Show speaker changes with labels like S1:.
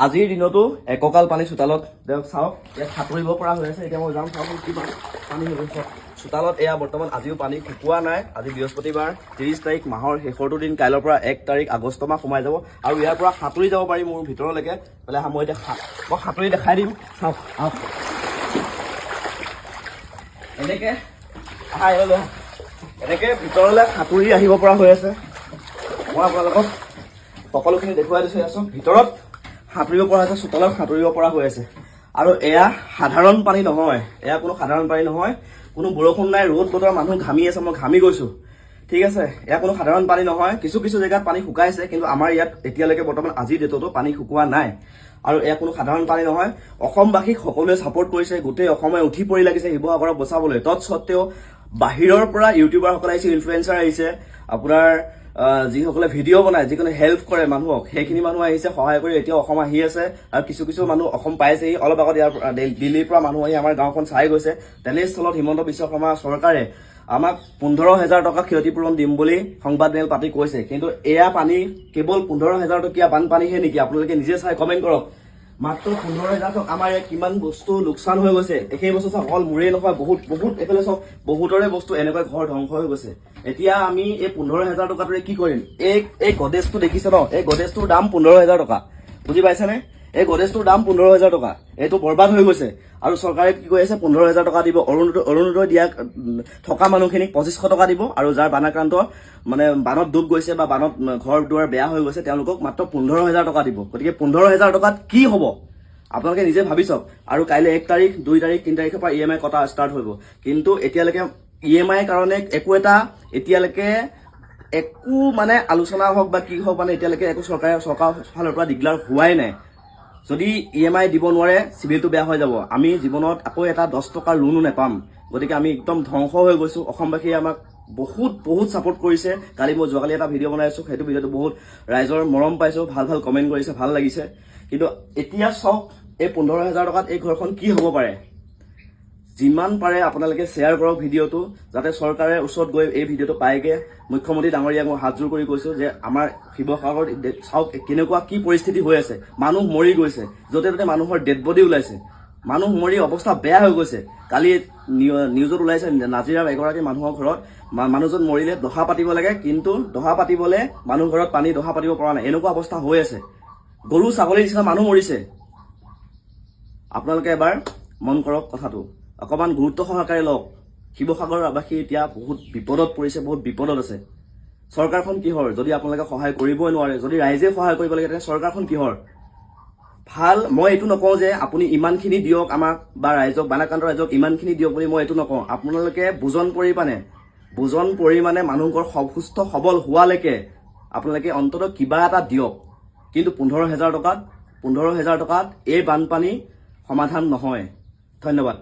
S1: আজিৰ দিনতো এককাল পানী চোতালত দেখ চাওক ইয়াত সাঁতুৰিব পৰা হৈ আছে। এতিয়া মই যাম চাওক কিমান পানী হৈ গৈছে চোতালত। এয়া বৰ্তমান আজিও পানী শুকোৱা নাই। আজি বৃহস্পতিবাৰ 30 তাৰিখ মাহৰ শেষৰটো দিন। কাইলৈৰ পৰা 1 তাৰিখ আগষ্ট মাহ সোমাই যাব আৰু ইয়াৰ পৰা সাঁতুৰি যাব পাৰি মোৰ ভিতৰলৈকে। বোলে মই এতিয়া মই সাঁতুৰি দেখাই দিম চাওক। এনেকে এনেকে ভিতৰলৈ সাঁতুৰি আহিব পৰা হৈ আছে। মই আপোনালোকক সকলোখিনি দেখুৱাই দিছো আছো। ভিতৰত সাঁতুৰিব পৰা হৈছে, চোতালত সাঁতুৰিব পৰা হৈ আছে। আৰু এয়া সাধাৰণ পানী নহয়, এয়া কোনো সাধাৰণ পানী নহয়। কোনো বৰষুণ নাই, ৰ'দ বতৰ, মানুহ ঘামি আছে, মই ঘামি গৈছো। ঠিক আছে, এয়া কোনো সাধাৰণ পানী নহয়। কিছু কিছু জেগাত পানী শুকাইছে, কিন্তু আমাৰ ইয়াত এতিয়ালৈকে বৰ্তমান আজিৰ ডেটতো পানী শুকোৱা নাই। আৰু এয়া কোনো সাধাৰণ পানী নহয়। অসমবাসীক সকলোৱে ছাপোৰ্ট কৰিছে, গোটেই অসমে উঠি পৰি লাগিছে শিৱসাগৰক বচাবলৈ। তৎসত্বেও বাহিৰৰ পৰা ইউটিউবাৰসকল আহিছে, ইনফ্লুৱেঞ্চাৰ আহিছে, আপোনাৰ যিসকলে ভিডিঅ' বনায়, যিকোনো হেল্প কৰে মানুহক, সেইখিনি মানুহ আহিছে সহায় কৰি। এতিয়া অসম আহি আছে আৰু কিছু কিছু মানুহ অসম পাইছেহি। অলপ আগত ইয়াৰ দিল্লীৰ পৰা মানুহ আহি আমাৰ গাঁওখন চাই গৈছে। তেনেস্থলত হিমন্ত বিশ্ব শৰ্মা চৰকাৰে আমাক 15,000 টকা ক্ষতিপূৰণ দিম বুলি সংবাদমেল পাতি কৈছে। কিন্তু এয়া পানী কেৱল 15,000 টকীয়া বানপানীহে নেকি? আপোনালোকে নিজে চাই কমেণ্ট কৰক। মাত্ৰ 15,000 টকা আমাৰ ইয়াত কিমান বস্তু লোকচান হৈ গৈছে। সেই বস্তু চাওক, অকল মোৰেই নহয়, বহুত এইফালে চাওক, বহুতৰে বস্তু এনেকৈ ঘৰ ধ্বংস হৈ গৈছে। এতিয়া আমি এই 15,000 টকাটোৰে কি কৰিম? এই গডেজটো দেখিছে ন? এই গডেজটোৰ দাম 15,000 টকা। বুজি পাইছেনে? এই গডেজটোৰ দাম 15,000 টকা। এইটো বৰবাদ হৈ গৈছে। আৰু চৰকাৰে কি কৈ আছে? 15,000 টকা দিব। অৰুণোদয় দিয়া থকা মানুহখিনিক 2,500 টকা দিব। আৰু যাৰ বানাক্ৰান্ত মানে বানত ডুব গৈছে বা বানত ঘৰ দুৱাৰ বেয়া হৈ গৈছে, তেওঁলোকক মাত্ৰ 15,000 টকা দিব। গতিকে 15,000 টকাত কি হ'ব আপোনালোকে নিজে ভাবি চাওক। আৰু কাইলৈ 1 তাৰিখ, 2 তাৰিখ, 3 তাৰিখৰ পৰা EMI কটা ষ্টাৰ্ট হ'ব। কিন্তু এতিয়ালৈকে EMI কাৰণে এতিয়ালৈকে একো মানে আলোচনা হওক বা কি হওক, মানে এতিয়ালৈকে একো চৰকাৰৰ ফালৰ পৰা ডিক্লেয়াৰ হোৱাই নাই। যদি EMI দিব নোৱাৰে, চিভিলটো বেয়া হৈ যাব। আমি জীৱনত আকৌ এটা 10 টকাৰ লোনো নাপাম। গতিকে আমি একদম ধ্বংস হৈ গৈছো। অসমবাসীয়ে আমাক বহুত ছাপোৰ্ট কৰিছে। যোৱাকালি এটা ভিডিঅ' বনাই আছো, সেইটো ভিডিঅ'টো বহুত ৰাইজৰ মৰম পাইছো, ভাল কমেণ্ট কৰিছে, ভাল লাগিছে। কিন্তু এতিয়া চাওক, এই 15,000 টকাত এই ঘৰখন কি হ'ব পাৰে? যিমান পাৰে আপোনালোকে শ্বেয়াৰ কৰক ভিডিঅ'টো, যাতে চৰকাৰে ওচৰত গৈ এই ভিডিঅ'টো পায়গে। মুখ্যমন্ত্ৰী ডাঙৰীয়াক মই হাতযোৰ কৰি কৈছো যে আমাৰ শিৱসাগৰ চাওক কেনেকুৱা কি পৰিস্থিতি হৈ আছে। মানুহ মৰি গৈছে, য'তে ত'তে মানুহৰ ডেড বডি ওলাইছে। মানুহ মৰি অৱস্থা বেয়া হৈ গৈছে। কালি নিউজত ওলাইছে নাজিৰাৰ এগৰাকী মানুহৰ ঘৰত মানুহজন মৰিলে দহা পাতিব লাগে, কিন্তু দহা পাতিবলৈ মানুহ ঘৰত পানী দহা পাতিব পৰা নাই। এনেকুৱা অৱস্থা হৈ আছে। গৰু ছাগলীৰ নিচিনা মানুহ মৰিছে। আপোনালোকে এবাৰ মন কৰক কথাটো, অকমান গুৰুত্ব সহকাৰে লওক। শিৱসাগৰবাসী এতিয়া বহুত বিপদত পৰিছে, বহুত বিপদত আছে। চৰকাৰখন কিহৰ? যদি আপোনালোকে সহায় কৰিবই নোৱাৰে, যদি ৰাইজে সহায় কৰিব লাগে, তেতিয়া চৰকাৰখন কিহৰ? ভাল, মই এইটো নকওঁ যে আপুনি ইমানখিনি দিয়ক আমাক বা ৰাইজক, বানাক্ৰান্ত ৰাইজক ইমানখিনি দিয়ক বুলি মই এইটো নকওঁ। আপোনালোকে বুজন পৰিমাণে মানুহঘৰ সুস্থ সবল হোৱালৈকে আপোনালোকে অন্ততঃ কিবা এটা দিয়ক। কিন্তু 15,000 টকাত এই বানপানী সমাধান নহয়। ধন্যবাদ।